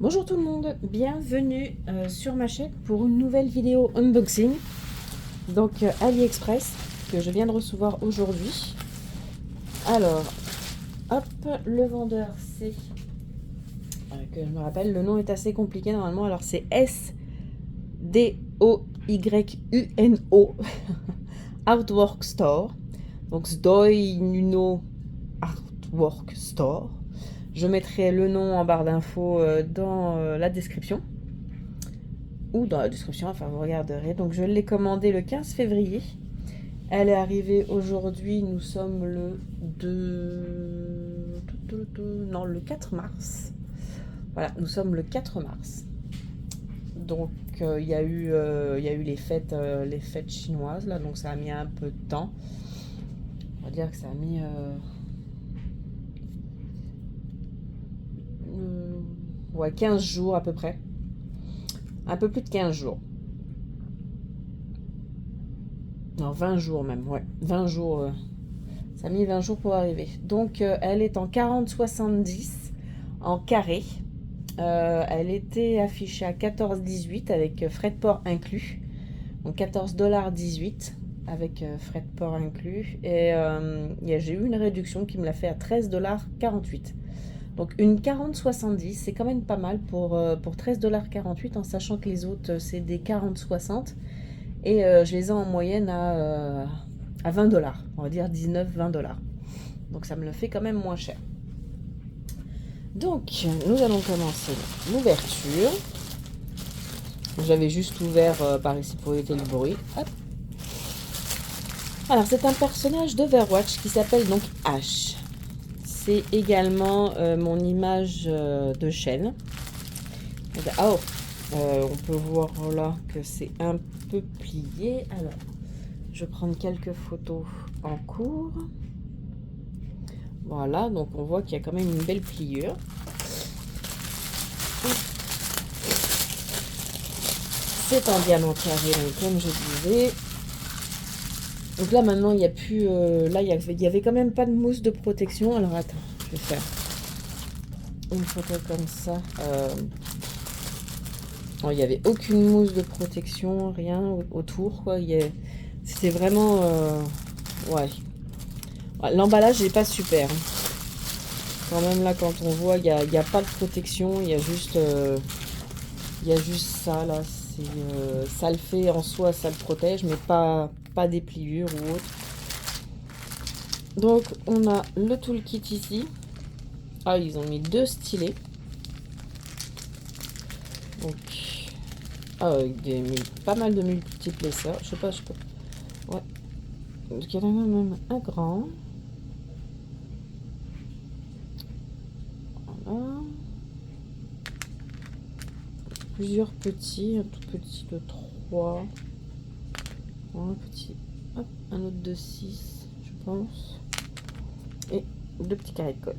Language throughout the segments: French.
Bonjour tout le monde, bienvenue sur ma chaîne pour une nouvelle vidéo unboxing. Donc AliExpress que je viens de recevoir aujourd'hui. Alors, hop, le vendeur c'est... que je me rappelle, le nom est assez compliqué normalement. Alors c'est SDOYUNO Artwork Store. Donc Sdoinuno Artwork Store. Je mettrai le nom en barre d'infos dans la description. Ou dans la description, enfin vous regarderez. Donc je l'ai commandé le 15 février. Elle est arrivée aujourd'hui, nous sommes le 2... Non, le 4 mars. Voilà, nous sommes le 4 mars. Donc il y a eu les fêtes chinoises, là, donc ça a mis un peu de temps. On va dire que ça a mis... ouais, 15 jours à peu près. Un peu plus de 15 jours. Non, 20 jours même, ouais. 20 jours. Ça a mis 20 jours pour arriver. Donc, elle est en 40-70 en carré. Elle était affichée à 14,18 avec frais de port inclus. Donc, 14,18 $ avec frais de port inclus. Et j'ai eu une réduction qui me l'a fait à 13,48 $. Donc, une 40-70, c'est quand même pas mal pour 13,48 $ en sachant que les autres, c'est des 40-60. Et je les ai en moyenne à 20 $. On va dire 19-20 $. Donc ça me le fait quand même moins cher. Donc nous allons commencer l'ouverture. J'avais juste ouvert par ici pour éviter le bruit. Hop. Alors c'est un personnage d'Overwatch qui s'appelle donc Ashe. C'est également mon image de chaîne. Oh, on peut voir là que c'est un peu plié. Alors, je vais prendre quelques photos en cours. Voilà, donc on voit qu'il y a quand même une belle pliure. C'est en diamant carré, donc comme je disais. Donc là maintenant il n'y a plus... là il y avait quand même pas de mousse de protection. Alors attends, je vais faire une photo comme ça. Il n'y avait aucune mousse de protection, rien autour, quoi. C'était vraiment... ouais. L'emballage n'est pas super. Quand même là, quand on voit, il n'y a pas de protection, il y a juste ça là. Ça le fait en soi, ça le protège, mais pas des pliures ou autre. Donc on a le toolkit ici. Ah, ils ont mis 2 stylets. Donc, avec pas mal de multiples épaisseurs. Je sais pas, je peux. Ouais. Donc il y en a même un grand. Voilà. Plusieurs petits, un tout petit de 3. Un petit. Hop, un autre de 6, je pense. Et 2 petits carrés de colle.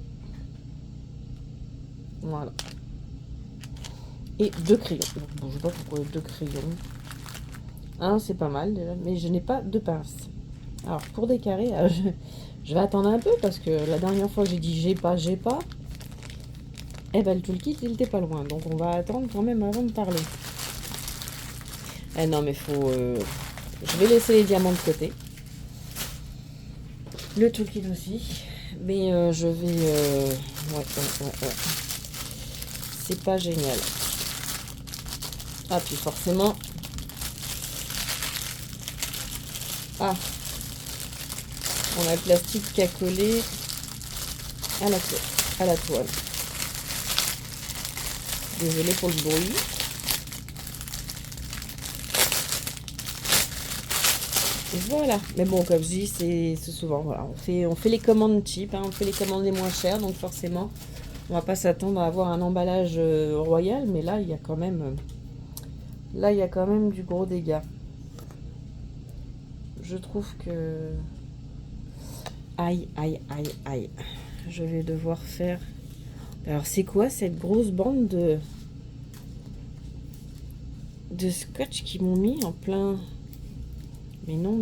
Voilà. Et 2 crayons. Bon, je sais pas pourquoi 2 crayons. Un, c'est pas mal déjà, mais je n'ai pas de pince. Alors, pour des carrés, je vais attendre un peu parce que la dernière fois j'ai dit j'ai pas. Eh ben, le toolkit, il était pas loin. Donc, on va attendre quand même avant de parler. Eh non, mais faut... je vais laisser les diamants de côté. Le toolkit aussi. Mais je vais... ouais. C'est pas génial. Ah, puis forcément... Ah, on a le plastique qui a collé à la toile. Désolée pour le bruit. Voilà. Mais bon, comme je dis, c'est souvent... Voilà, on fait les commandes cheap, hein, on fait les commandes les moins chères, donc forcément, on va pas s'attendre à avoir un emballage royal, mais là, il y a quand même... là, il y a quand même du gros dégât. Je trouve que... Aïe. Je vais devoir faire... Alors, c'est quoi cette grosse bande de scotch qu'ils m'ont mis en plein... Mais non.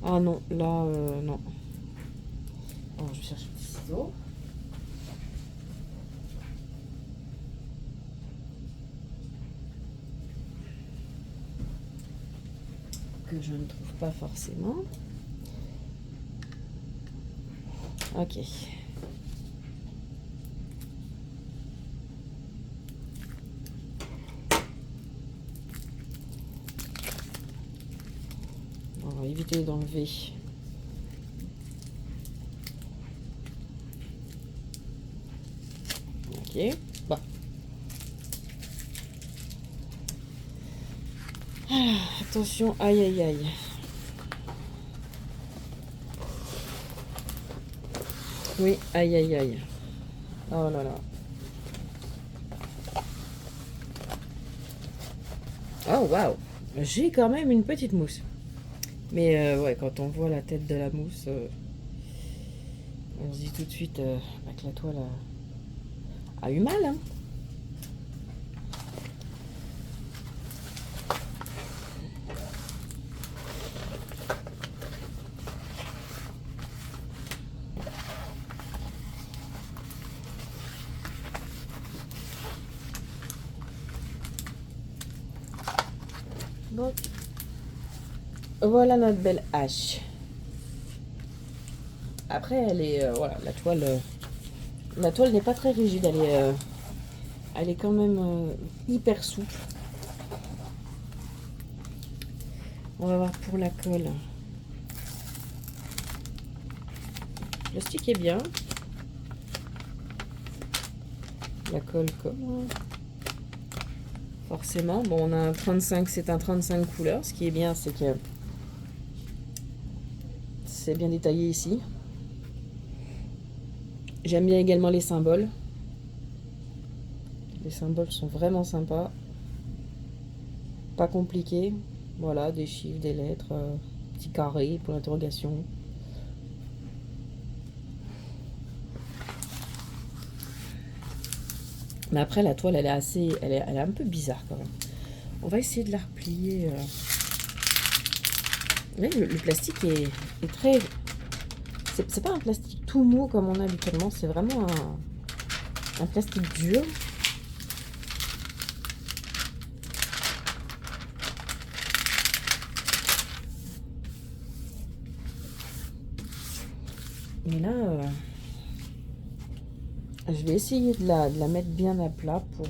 Ah non, là, non. Alors, je vais chercher des ciseaux. Que je ne trouve pas forcément. Ok. On va éviter d'enlever. Ok. Bon. Ah, attention, aïe aïe aïe. Oui, aïe aïe aïe. Oh là là. Oh waouh. J'ai quand même une petite mousse. Mais ouais, quand on voit la tête de la mousse, on se dit tout de suite que la toile a eu mal. Hein. Donc, voilà notre belle hache. Après, elle est, voilà, la toile n'est pas très rigide. Elle est quand même hyper souple. On va voir pour la colle. Le plastique est bien. La colle comme forcément. Bon, on a un 35, c'est un 35 couleurs. Ce qui est bien, c'est que c'est bien détaillé ici. J'aime bien également les symboles. Les symboles sont vraiment sympas. Pas compliqués. Voilà, des chiffres, des lettres, petits carrés pour l'interrogation. Mais après, la toile, elle est un peu bizarre quand même. On va essayer de la replier. Mais le plastique est très... C'est pas un plastique tout mou comme on a habituellement. C'est vraiment un plastique dur. Et là, je vais essayer de la mettre bien à plat pour...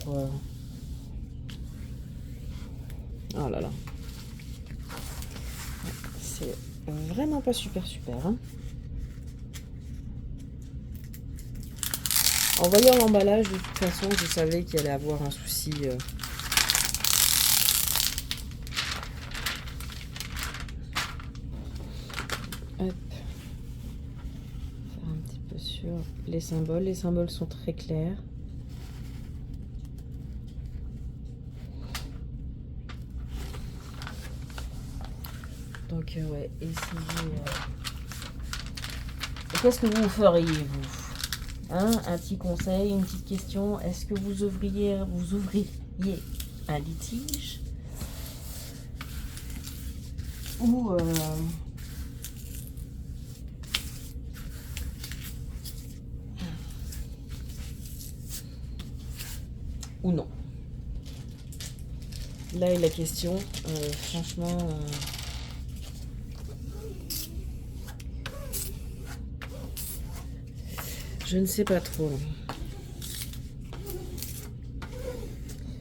Oh là là. C'est vraiment pas super. Hein. En voyant l'emballage, de toute façon, je savais qu'il allait avoir un souci. Hop. Faire un petit peu sur les symboles. Les symboles sont très clairs. Donc, ouais, essayez. Qu'est-ce que vous feriez, vous? Hein, un petit conseil, une petite question. Est-ce que vous ouvriez un litige? Ou non? Là est la question. Franchement... je ne sais pas trop.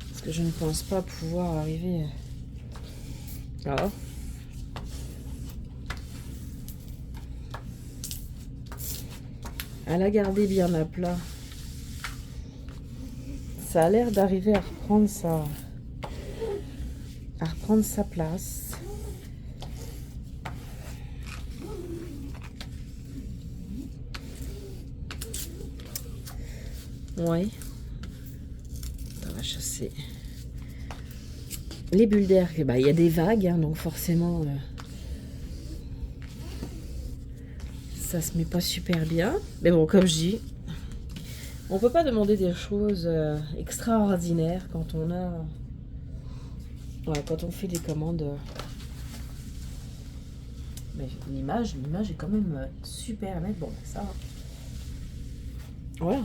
Parce que je ne pense pas pouvoir arriver à la garder bien à plat. Ça a l'air d'arriver à reprendre sa place. Ouais. On va chasser les bulles d'air. Bah, il y a des vagues, hein, donc forcément, ça se met pas super bien. Mais bon, comme je dis, on peut pas demander des choses extraordinaires quand on a... Ouais, quand on fait des commandes... Mais l'image est quand même super nette. Bon, ça... Voilà.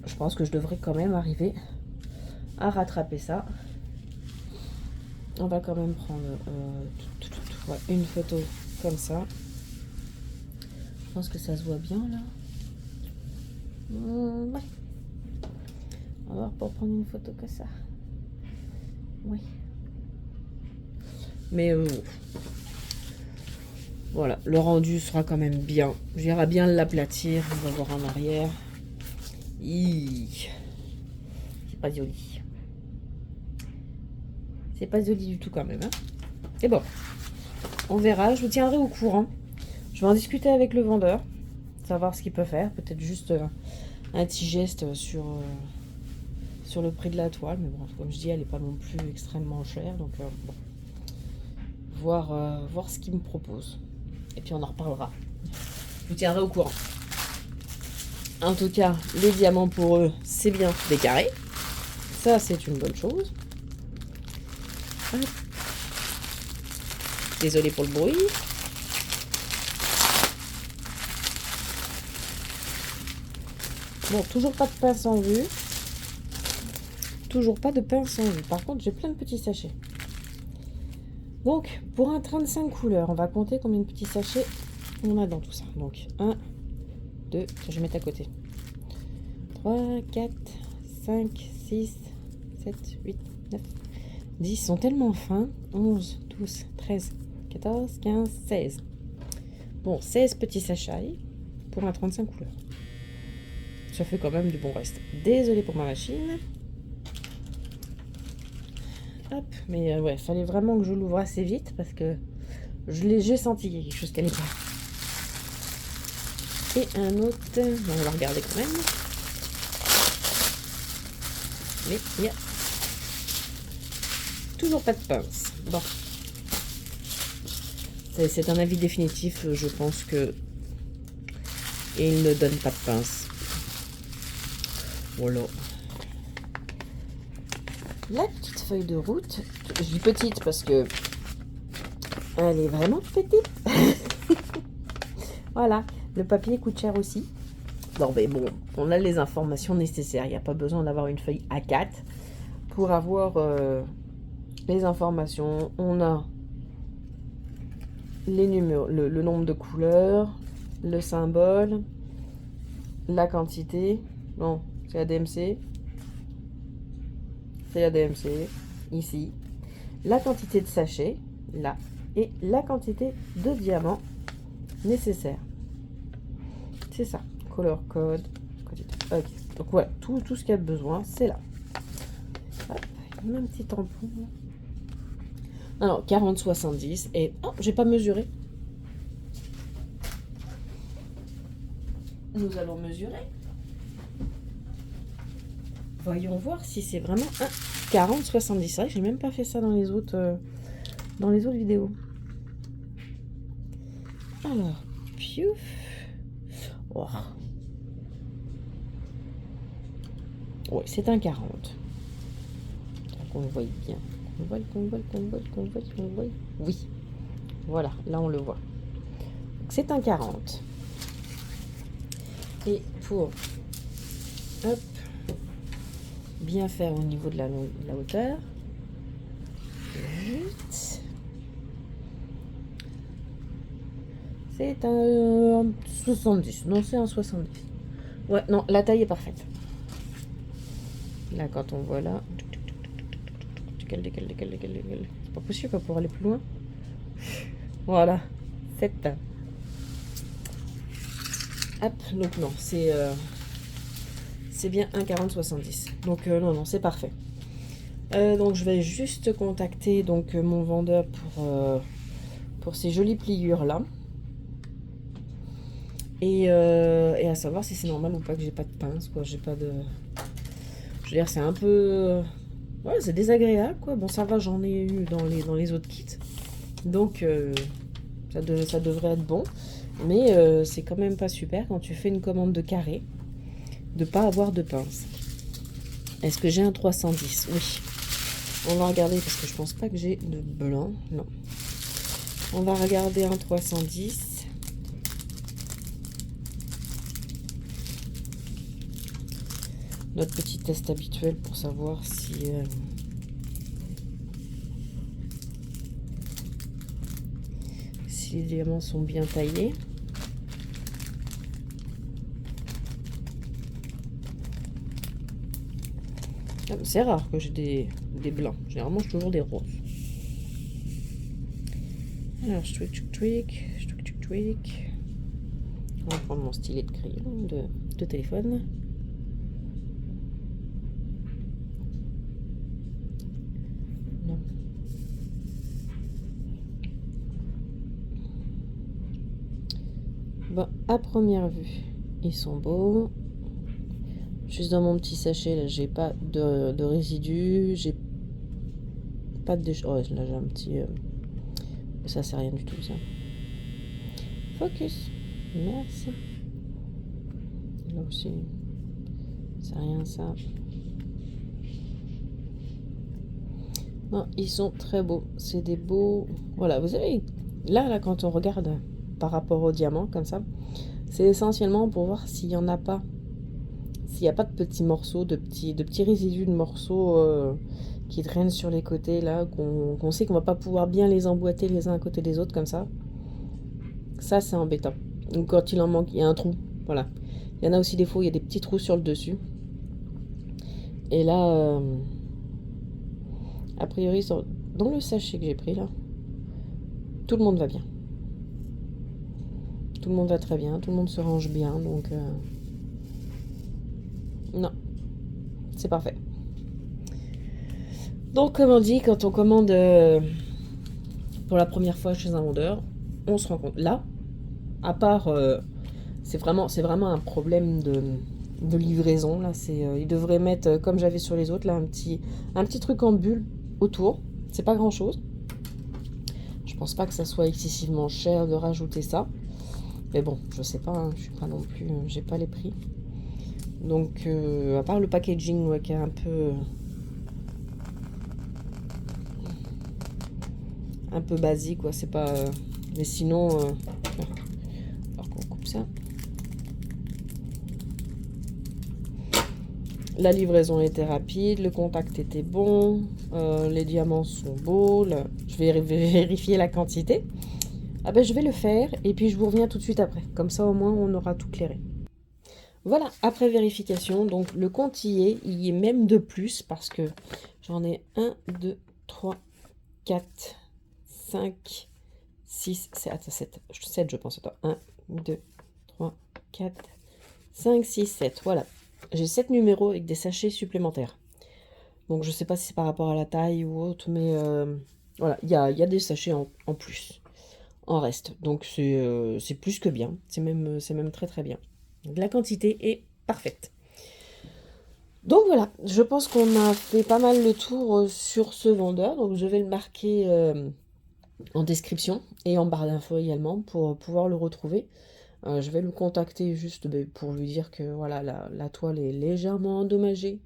Je pense que je devrais quand même arriver à rattraper ça. On va quand même prendre ouais, une photo comme ça. Je pense que ça se voit bien là. Ouais. On va voir pour prendre une photo que ça. Oui. Mais voilà, le rendu sera quand même bien. J'irai bien l'aplatir. On va voir en arrière. C'est pas joli. C'est pas joli du tout quand même. Hein. Et bon, on verra. Je vous tiendrai au courant. Je vais en discuter avec le vendeur. Savoir ce qu'il peut faire. Peut-être juste un petit geste sur le prix de la toile. Mais bon, comme je dis, elle n'est pas non plus extrêmement chère. Donc, bon. Voir ce qu'il me propose. Et puis, on en reparlera. Je vous tiendrai au courant. En tout cas, les diamants pour eux, c'est bien des carrés. Ça, c'est une bonne chose. Hop. Désolée pour le bruit. Bon, toujours pas de pince en vue. Toujours pas de pince en vue. Par contre, j'ai plein de petits sachets. Donc, pour un 35 couleurs, on va compter combien de petits sachets on a dans tout ça. Donc, 1, 2, je vais mettre à côté. 3, 4, 5, 6, 7, 8, 9, 10. Ils sont tellement fins. 11, 12, 13, 14, 15, 16. Bon, 16 petits sachets pour un 35 couleurs. Ça fait quand même du bon reste. Désolée pour ma machine. Hop, mais ouais, fallait vraiment que je l'ouvre assez vite parce que j'ai senti qu'il y a quelque chose qui allait pas. Et un autre, on va regarder quand même. Mais il y a toujours pas de pince. Bon, c'est un avis définitif. Je pense que il ne donne pas de pince. Voilà. La petite feuille de route, je dis petite parce que elle est vraiment petite. Voilà, le papier coûte cher aussi. Non mais bon, on a les informations nécessaires. Il n'y a pas besoin d'avoir une feuille A4 pour avoir les informations. On a les numéros, le nombre de couleurs, le symbole, la quantité. Bon, c'est ADMC. C'est la DMC, ici, la quantité de sachets, là, et la quantité de diamants nécessaire. C'est ça, color code, quantité. Ok, donc voilà, tout ce qu'il y a de besoin, c'est là. Hop, un petit tampon. Alors, 40-70, et... Oh, j'ai pas mesuré. Nous allons mesurer. Voyons voir si c'est vraiment un 40-70. C'est vrai que j'ai même pas fait ça dans les autres vidéos. Alors, piouf. Oh. Oui, c'est un 40. Qu'on le voit bien. Qu'on voit. Oui. Voilà, là on le voit. C'est un 40. Et pour... Hop. Bien faire au niveau de la hauteur. Vite. C'est un 70. Non, c'est un 70. Ouais, non, la taille est parfaite. Là, quand on voit là... Décale. C'est pas possible pour aller plus loin. Voilà. 7. Hop, donc non, c'est bien un 40-70. Donc non, c'est parfait. Donc je vais juste contacter donc mon vendeur pour ces jolies pliures là. Et à savoir si c'est normal ou pas que j'ai pas de pince, quoi. J'ai pas de... Je veux dire, c'est un peu... Ouais, c'est désagréable, quoi. Bon, ça va, j'en ai eu dans les autres kits. Donc, ça devrait être bon. Mais c'est quand même pas super quand tu fais une commande de carré de pas avoir de pince. Est-ce que j'ai un 310? Oui. On va regarder parce que je pense pas que j'ai de blanc. Non. On va regarder un 310. notre petit test habituel pour savoir si les diamants sont bien taillés. C'est rare que j'ai des blancs. Généralement, j'ai toujours des roses. Alors, je tweak. On va prendre mon stylet de crayon de téléphone. Non. Bon, à première vue, ils sont beaux. Juste dans mon petit sachet, là, j'ai pas de résidus. J'ai pas de déchets. Oh, là, j'ai un petit... Ça, c'est rien du tout, ça. Focus. Merci. Là aussi, c'est rien, ça. Non, ils sont très beaux. C'est des beaux... Voilà, vous savez, là, quand on regarde par rapport au diamant, comme ça, c'est essentiellement pour voir s'il n'y en a pas. S'il n'y a pas de petits morceaux, de petits résidus de morceaux qui traînent sur les côtés, là, qu'on sait qu'on va pas pouvoir bien les emboîter les uns à côté des autres, comme ça. Ça, c'est embêtant. Donc, quand il en manque, il y a un trou. Voilà. Il y en a aussi des fois, il y a des petits trous sur le dessus. Et là, a priori, dans le sachet que j'ai pris, là, tout le monde va bien. Tout le monde va très bien, tout le monde se range bien, donc... Non, c'est parfait. Donc, comme on dit, quand on commande pour la première fois chez un vendeur, on se rend compte. Là, à part... c'est vraiment un problème de livraison. Là, ils devraient mettre, comme j'avais sur les autres, là, un petit truc en bulle autour. C'est pas grand-chose. Je pense pas que ça soit excessivement cher de rajouter ça. Mais bon, je sais pas, hein, je suis pas non plus... j'ai pas les prix. Donc, à part le packaging, ouais, qui est un peu basique, quoi, c'est pas... mais sinon... alors qu'on coupe ça. La livraison était rapide, le contact était bon, les diamants sont beaux, je vais vérifier la quantité. Ah ben je vais le faire et puis je vous reviens tout de suite après. Comme ça au moins on aura tout clairé. Voilà, après vérification, donc le compte y est même de plus parce que j'en ai 1, 2, 3, 4, 5, 6, 7 je pense. Attends, 1, 2, 3, 4, 5, 6, 7, voilà. J'ai 7 numéros avec des sachets supplémentaires. Donc je sais pas si c'est par rapport à la taille ou autre, mais voilà, il y a des sachets en plus, en reste. Donc c'est plus que bien, c'est même très très bien. Donc, la quantité est parfaite. Donc voilà, je pense qu'on a fait pas mal le tour sur ce vendeur. Donc je vais le marquer en description et en barre d'infos également pour pouvoir le retrouver. Je vais le contacter juste pour lui dire que voilà, la toile est légèrement endommagée,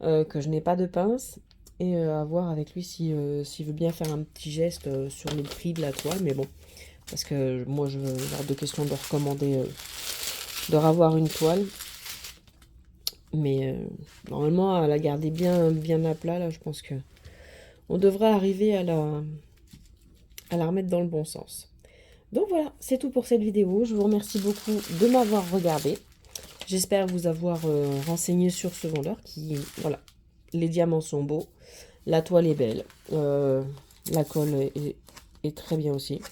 que je n'ai pas de pince, et à voir avec lui s'il veut bien faire un petit geste sur le prix de la toile. Mais bon, parce que moi, je hors de question de recommander de ravoir une toile. Mais normalement, à la garder bien à plat, là, je pense que on devrait arriver à la remettre dans le bon sens. Donc voilà, c'est tout pour cette vidéo. Je vous remercie beaucoup de m'avoir regardé. J'espère vous avoir renseigné sur ce vendeur qui, voilà, les diamants sont beaux, la toile est belle, la colle est très bien aussi.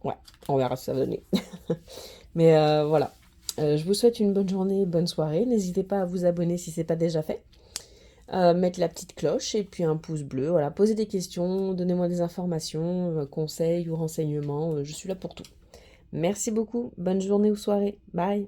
Ouais, on verra ce que ça va donner. Mais voilà, je vous souhaite une bonne journée, bonne soirée. N'hésitez pas à vous abonner si ce n'est pas déjà fait. Mettre la petite cloche et puis un pouce bleu. Voilà, posez des questions, donnez-moi des informations, conseils ou renseignements. Je suis là pour tout. Merci beaucoup. Bonne journée ou soirée. Bye.